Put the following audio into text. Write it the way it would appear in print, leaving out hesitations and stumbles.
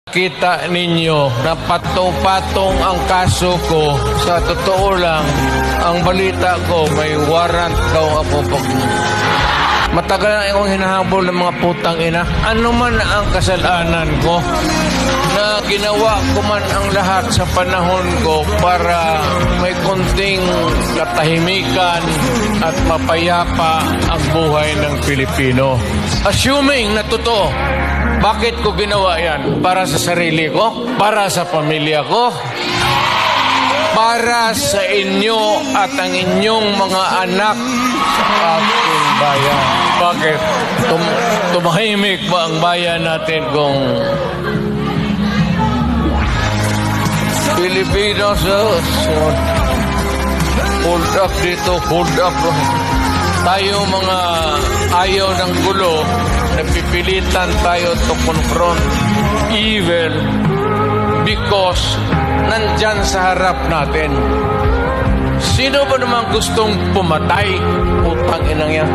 Kita ninyo na patong-patong ang kaso ko. Sa totoo lang, ang balita ko may warrant daw ako pag... Matagal na akong hinahabol ng mga putang ina. Ano man ang kasalanan ko na ginawa ko man ang lahat sa panahon ko para may konting katahimikan at mapayapa ang buhay ng Pilipino. Assuming na totoo, bakit ko ginawa yan? Para sa sarili ko? Para sa pamilya ko? Para sa inyo at ang inyong mga anak sa ating bayan. Bakit? Tumahimik ba ang bayan natin kung Pilipinos? Hold up dito, hold up. Tayo mga ayaw ng gulo, napipilitan tayo to confront evil because nandyan sa harap natin. Sino ba naman gustong pumatay? Utang inang yan.